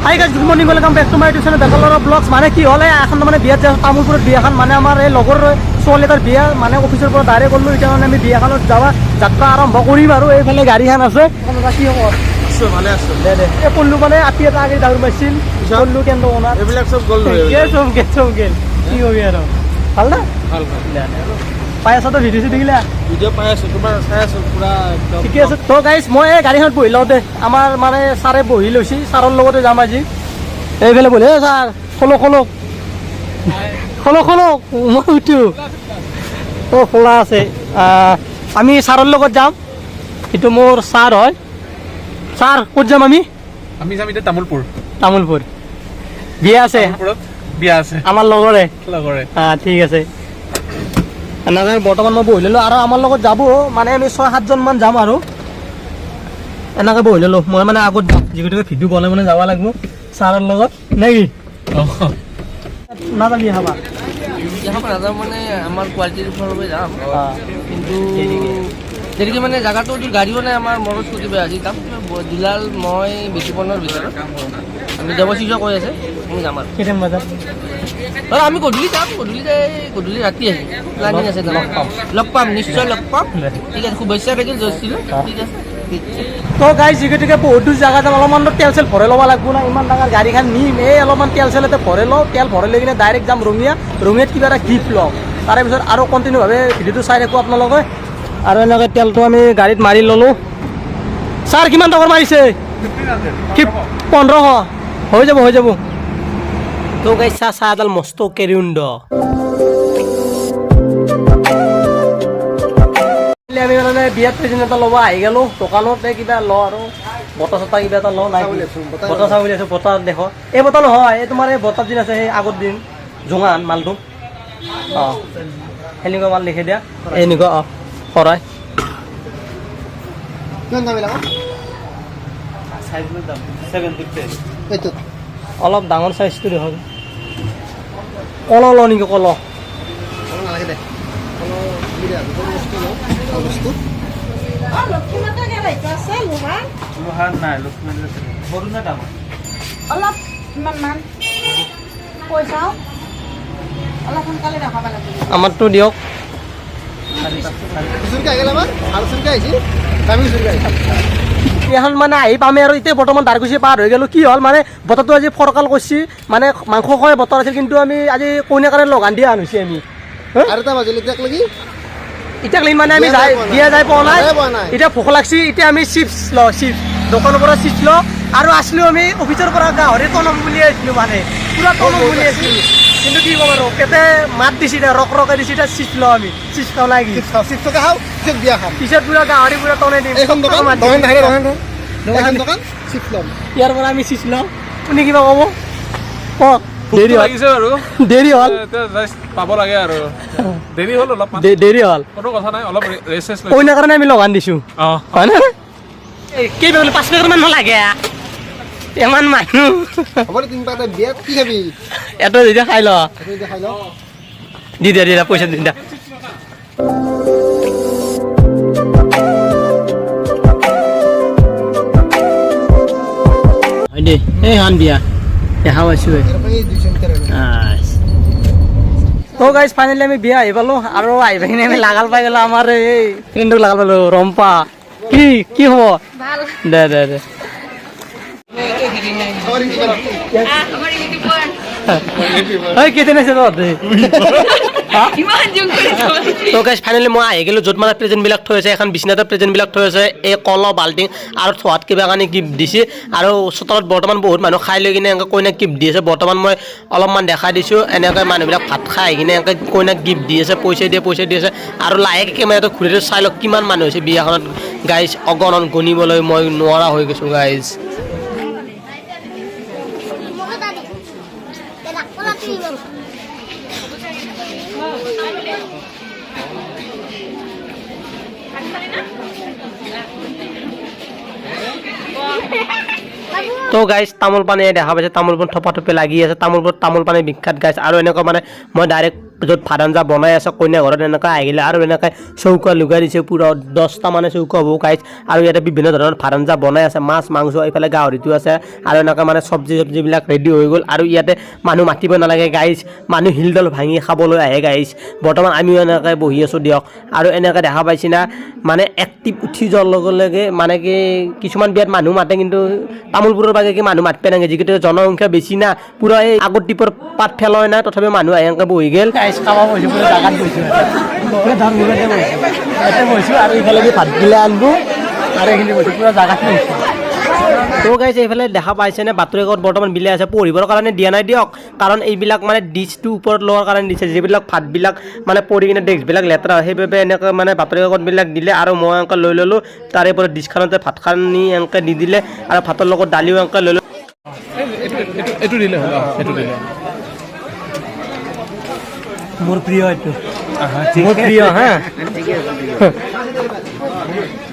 high guys good morning welcome back to my YouTube channel বেঙ্গালোৰৰ vlogs মানে কি হ'লে এখন মানে বিয়াত যাওঁ তামোলপুৰত বিয়াখন মানে আমাৰ এই লগৰ ছোৱালী এটাৰ বিয়া মানে অফিচৰ পৰা ডাইৰেক্ট গ'লোঁ এতিয়া মানে আমি বিয়াখনত যাবা যাত্ৰা আৰম্ভ কৰিম আৰু এইফালে গাড়ীখন আছে কি খবৰ ভালে আছো দে এই পল্লু মানে আপি এটা আগে দাউৰ মাৰিছিল পল্লু কেন্দ্ৰ অনাৰ এইবিলাক চব গ'ল চব গেল কি হবি আৰু ভাল না ভাল ভাল পাই আছা তো ভিডিঅ' চিডিঅ' ভিডিঅ' পাই আছো তোমাৰ চাই আছো পুৰা একদম ঠিকে আছে তো গাইজ মই এই গাড়ীখনত বহি লওঁ দে আমাৰ মানে ছাৰে বহি লৈছি ছাৰৰ লগতে যাম আজি এইফালে বহি ছাৰ খোলক খোলক খোলক খোলক মই উঠো অঁ খোলা আছে আমি ছাৰৰ লগত যাম এইটো মোৰ ছাৰ হয় ছাৰ ক'ত যাম আমি যাম এতিয়া তামোলপুৰ বিয়া আছে বিয়া আছে আমাৰ লগৰে ঠিক আছে এনেকৈ বৰ্তমান মই বহি ল'লোঁ আৰু আমাৰ লগত যাব মানে আমি 6-7জন মান যাম আৰু এনেকৈ বহি ল'লোঁ মই মানে আগত যাম যিগতিকে ভিডিঅ' বনাই মানে যাব লাগিব ছাৰৰ লগত নে কি নাযাবি খাবা নাযাওঁ মানে আমাৰ কোৱালিটিৰ ফালৰ যাম কিন্তু তেনেকৈ মানে জেগাটো গাড়ীও নাই আমাৰ মনত স্কুটি বেয়া আজি যাম দুলাল মই বিকিপনৰ ভিতৰত আমি দেৱশিষা কৈ আছে আমি যাম আৰু কেইটামান বজাত আমি গধূলি যাম গধূলি ৰাতি আহিম প্লানিং আছে লগ পাম নিশ্চয় লগ পাম ঠিক আছে শুভেচ্ছা থাকিল জয়শ্ৰীলৈ ঠিক আছে তো গাইজ যিগতিকে বহুত দূৰ জেগা যাম অলপমান তেল চেল ভৰাই ল'ব লাগিব না ইমান ডাঙৰ গাড়ীখন নিম এই অলপমান তেল চেলতে ভৰাই লওঁ তেল ভৰাই লৈ কিনে ডাইৰেক্ট যাম ৰঙিয়াত কিবা এটা গিফ্ট লওঁ তাৰে পিছত আৰু কণ্টিনিউভাৱে ভিডিঅ'টো চাই থাকোঁ আপোনালোকে আৰু এনেকৈ তেলটো আমি গাড়ীত মাৰি ল'লোঁ ছাৰ কিমান টকাৰ মাৰিছে 1500 হৈ যাব তো গাইজ চাহ এডাল মস্ত কেৰিউণ্ড আমি মানে বিয়াত প্ৰেজেণ্ট এটা ল'ব আহি গ'লোঁ দোকানতে কিবা লওঁ আৰু বতা চতা কিবা এটা লওঁ নাই বতা চাহ বুলি আছোঁ বতা দেখো এই বতা নহয় এই তোমাৰ এই বতাত দিন আছে সেই আগৰ দিন জোঙান মালটো অঁ সেনেকুৱা মাল লিখি দিয়া এনেকুৱা অঁ শৰাই অলপ ডাঙৰ চাইজটো দেখো কল লওঁ নেকি কল অলপ ইমান পইচাও অলপ সোনকালে দেখাব লাগিব আমাৰটো দিয়ক এখন মানে আহি পামে আৰু এতিয়া বৰ্তমান দাৰকুচি পাৰ হৈ গ'লোঁ কি হ'ল মানে বতৰটো আজি ফৰকাল কৰিছে মানে মাংস খোৱাই বতৰ আছিল কিন্তু আমি আজি কইনাৰ কাৰণে লগান দিয়া আনিছে আমি এতিয়া মানে আমি দিয়া যাই পোৱা নাই এতিয়া ভোক লাগছি এতিয়া আমি চিপছ লওঁ দোকানৰ পৰা চিপছ লওঁ আৰু আছিলোঁ আমি অফিচৰ পৰা গাহৰি তনম বুলি আহিছিলোঁ মানে পুৰা তনম বুলি আছিলোঁ কিন্তু কি ক'ম আৰু পেটে মাত দিছে এতিয়া ৰকে দিছে এতিয়া চিপছ লওঁ আমি চিপছ খাওঁ নাই কি চিপছকে খাওঁ পিছত বিয়া খাম পিছত পুৰা গাহৰি পুৰা তনে দিম চিপছ ল'ম ইয়াৰ পৰা আমি চিপছ লওঁ আপুনি কিবা ক'ব কওক দেৰি লাগিছে বাৰু দেৰি হ'ল পাব লাগে আৰু দেৰি হ'ল অলপ দেৰি হ'ল কোনো কথা নাই অলপ ৰেষ্ট কইনাৰ কাৰণে আমি লগান দিছোঁ অঁ হয় নে কেইবা বোলে 5 মিনিটমান নালাগে ইমান মানুহ হ'ব দে তিনিটা বিয়াত কি খাবি এটা যেতিয়া খাই ল খাই ল দি দিয়া পইচা দি দিয়া হয় দে এই হান বিয়া দেখা পাইছোঁ তো গাইজ ফাইনেলি আমি বিয়া আহি পালোঁ আৰু আহি পাই আমি লাগাল পাই গ'লোঁ আমাৰ এই ফ্ৰেণ্ডক লাগাল পালোঁ ৰম্পা কি হ'ব দে কেইদিন আছে তো গাইজ ফাইনেলি মই আহি গ'লোঁ য'ত মানে প্ৰেজেণ্টবিলাক থৈ আছে এখন বিচনাতে প্ৰেজেণ্টবিলাক থৈ আছে এই কল বাল্টিং আৰু থোৱাত কিবা কাৰণে গিফ্ট দিছে আৰু চোতালত বৰ্তমান বহুত মানুহ খাই লৈ কিনে এনেকৈ কইনাক গিফ্ট দি আছে বৰ্তমান মই অলপমান দেখাই দিছোঁ এনেকৈ মানুহবিলাক ভাত খাই আহি কিনে এনেকৈ কইনাক গিফ্ট দি আছে পইচা দি আছে আৰু লাহেকৈ কেমেৰাটো ঘূৰি চাই লওক কিমান মানুহ হৈছে বিয়াখনত গাইজ অগণন গণিবলৈ মই নোৱাৰা হৈ গৈছোঁ গাইজ তো গাইজ তামোল পানী দেখা পাইছে তামোল পাণ থপা থপি লাগি আছে তামোল পানী বিখ্যাত গাইজ আৰু এনেকুৱা মানে মই ডাইৰেক্ট য'ত ভাত আঞ্জা বনাই আছে কইনা ঘৰত এনেকৈ আহিলে আৰু এনেকৈ চৌকা লুকাই দিছে পুৰা 10টা মানে চৌকা হ'ব গাইজ আৰু ইয়াতে বিভিন্ন ধৰণৰ ভাত আঞ্জা বনাই আছে মাছ মাংস এইফালে গাহৰিটো আছে আৰু এনেকৈ মানে চব্জিবিলাক ৰেডি হৈ গ'ল আৰু ইয়াতে মানুহ মাতিব নালাগে গাইজ মানুহ শিলডাল ভাঙি খাবলৈ আহে গাইজ বৰ্তমান আমিও এনেকৈ বহি আছোঁ দিয়ক আৰু এনেকৈ দেখা পাইছি না মানে এক্টিভ উঠি যোৱাৰ লগে লগে মানে কি কিছুমান বিয়াত মানুহ মাতে কিন্তু তামোলপুৰৰ বাগে কি মানুহ মাতিব নাগে যিকেইটা জনসংখ্যা বেছি না পুৰা এই আগত টিপৰ পাত ফেলাই না তথাপি মানুহ আহি এনেকৈ বহি গ'ল গাইজ খাব বহিছোঁ পুৰা জাগাত বহিছোঁ ধান গুড়াতে বহিছোঁ ইয়াতে বহিছোঁ আৰু ইফালে ভাতগিলা আনবো আৰু এইখিনি বহিছোঁ পুৰা জাগাত বহিছোঁ তো গাইজ এইফালে দেখা পাইছেনে বাতৰি কাকত বৰ্তমান বিলাই আছে পঢ়িবৰ কাৰণে দিয়া নাই দিয়ক কাৰণ এইবিলাক মানে ডিছটো ওপৰত লোৱাৰ কাৰণে দিছে যিবিলাক ভাতবিলাক মানে পৰি কিনে ডেস্কবিলাক লেতেৰা হয় সেইবাবে এনেকৈ মানে বাতৰি কাকতবিলাক দিলে আৰু মই এনেকৈ লৈ ল'লোঁ তাৰে ওপৰত ডিছখনতে ভাতখিনি এনেকৈ দি দিলে আৰু ভাতৰ লগত দালিও এনেকৈ লৈ ল'লোঁ এইটো দিলে হ'ল এইটো দিলে মোৰ প্ৰিয় এইটো মোৰ প্ৰিয় হা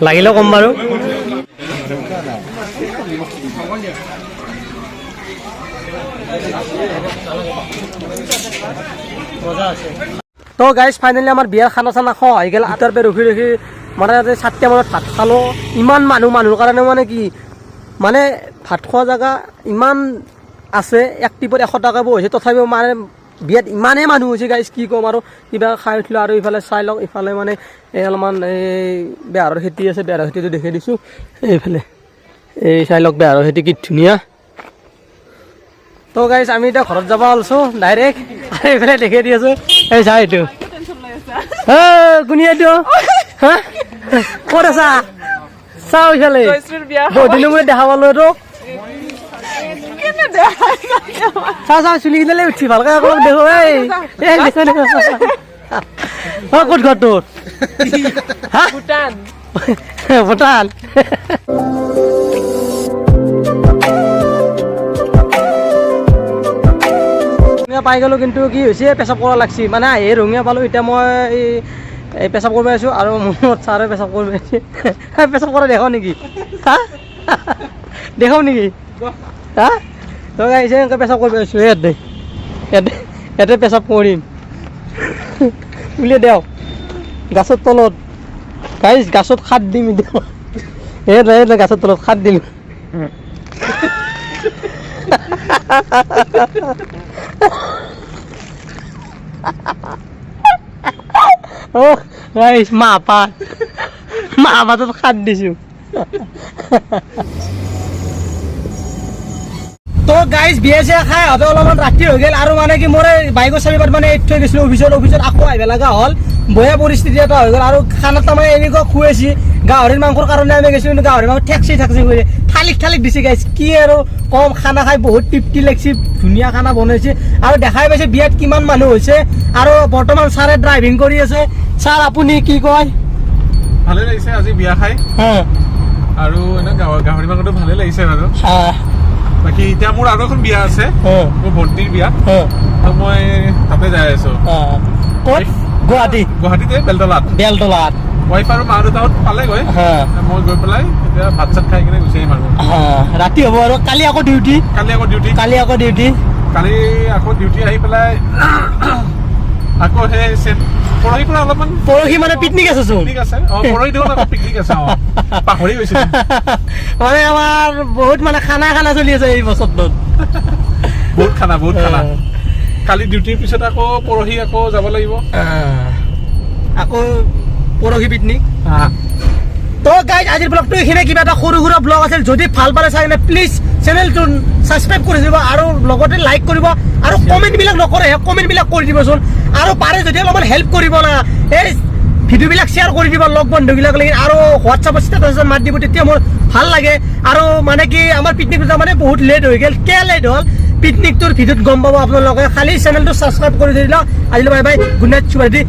লাগিলে ক'ম বাৰু তো গাইজ ফাইনেলি আমাৰ বিয়াৰ খানা চানা খোৱা হৈ গ'ল আটাৰ পে ৰখি ৰখি মানে তাতে 7টা মানত ভাত খালোঁ ইমান মানুহৰ কাৰণে মানে কি মানে ভাত খোৱা জেগা ইমান আছে এক টিপত 100 টকা বহিছে তথাপিও মানে বিয়াত ইমানেই মানুহ হৈছে গাইজ কি ক'ম আৰু কিবা খাই উঠিলোঁ আৰু ইফালে চাই লওক ইফালে মানে অলপমান এই বেহাৰৰ খেতি আছে বেহাৰৰ খেতিটো দেখি দিছোঁ এইফালে এই চাই লওক বেহাৰৰ খেতি কি ধুনীয়া তো গাইজ আমি এতিয়া ঘৰত যাব ওলাইছোঁ ডাইৰেক্ট আৰু এইফালে দেখি দি আছোঁ এই চাই এইটো কোনে এইটো হা ক'ত আছা চাওঁ ইফালে বহুত দিনৰ মূৰত দেখা পালোঁ এইটো চাওঁ চুলিকেইডালে উঠি ভালকৈ অকণমান দেখো এই দেখো ক'ত ঘৰ তোৰ হা ভূটান ৰঙিয়া পাই গ'লোঁ কিন্তু কি হৈছে পেচাব কৰা লাগছি মানে আহি ৰঙিয়া পালোঁ এতিয়া মই এই পেচাব কৰিব আছোঁ আৰু মোৰ ছাৰে পেচাব কৰিব আহিছে পেচাব কৰা দেখাওঁ নেকি হা দেখাওঁ নেকি হা তই আহিছে এনেকৈ পেচাব কৰিব আছোঁ ইয়াতে পেচাব কৰিম উলিয়াই দেও গাছৰ তলত গাইজ গাছত খাত দিম এতিয়া গাছৰ তলত খাত দিম অ' গাইজ মাহ পাতত খাত দিছোঁ তো গাইজ বিয়া চিয়া খাই আহোঁতে অলপমান ৰাতি হৈ গ'ল আৰু মানে কি মোৰ বাইকৰ চাবিপাত মানে এৰি থৈ গৈছিলোঁ অফিচত আকৌ আহিব লগা হ'ল বয়া পৰিস্থিতি এটা হৈ গ'ল আৰু খানাত তাৰমানে এনেকুৱা খুৱাইছি গাহৰিৰ মাংসৰ কাৰণে আমি গৈছোঁ কিন্তু গাহৰিৰ মাংস ঠেকচি কৰি থালিক দিছে গাইজ কি আৰু কম খানা খাই বহুত তৃপ্তি লাগিছে ধুনীয়া খানা বনাইছে আৰু দেখাই পাইছে বিয়াত কিমান মানুহ হৈছে আৰু বৰ্তমান ছাৰে ড্ৰাইভিং কৰি আছে ছাৰ আপুনি কি কয় ভালে লাগিছে আজি বিয়া খাই আৰু এনে গাহৰি মাংসটো ভালে লাগিছে বাৰু বাকী এতিয়া মোৰ আৰু এখন বিয়া আছে মোৰ ভণ্টিৰ বিয়া মই তাতে যাই আছো ক'ত গুৱাহাটীতে বেলতলাত ৱাইফ আৰু মা দেউতাহঁত পালেগৈ মই গৈ পেলাই এতিয়া ভাত চাত খাই কিনে গুচি আহিম আৰু ৰাতি হ'ব আৰু কালি আকৌ ডিউটি কালি আকৌ ডিউটি আহি পেলাই আকৌ সেই পৰহি পৰা অলপমান পৰহি মানে পিকনিক আছে পৰহি দেখোন আকৌ পিকনিক আছে পাহৰি গৈছিলো মানে আমাৰ বহুত মানে খানা চলি আছে এই বছৰটোত বহুত খানা কালি ডিউটিৰ পিছত আকৌ পৰহি আকৌ যাব লাগিব আকৌ পৰহি পিকনিক তো গাইজ আজিৰ ব্লগটো এইখিনি কিবা এটা সৰু সুৰা ব্লগ আছিল যদি ভাল পালে চাই প্লিজ চেনেলটো ছাবস্ক্ৰাইব কৰি দিব আৰু লগতে লাইক কৰিব আৰু কমেণ্টবিলাক নকৰে কমেণ্টবিলাক কৰি দিবচোন আৰু পাৰে যদি অলপমান হেল্প কৰিব না এই ভিডিঅ'বিলাক শ্বেয়াৰ কৰি দিব লগ বন্ধুবিলাক লাগি আৰু হোৱাটছআপত ষ্টেটাছ মাত দিব তেতিয়া মোৰ ভাল লাগে আৰু মানে কি আমাৰ পিকনিকটো মানে বহুত লেট হৈ গ'ল লেট হ'ল পিকনিকটোৰ ভিডিঅ'ত গম পাব আপোনালোকে খালি চেনেলটো ছাবস্ক্ৰাইব কৰি দিলক আজিলৈ বাই গুড নাইট শুভৰাত্ৰি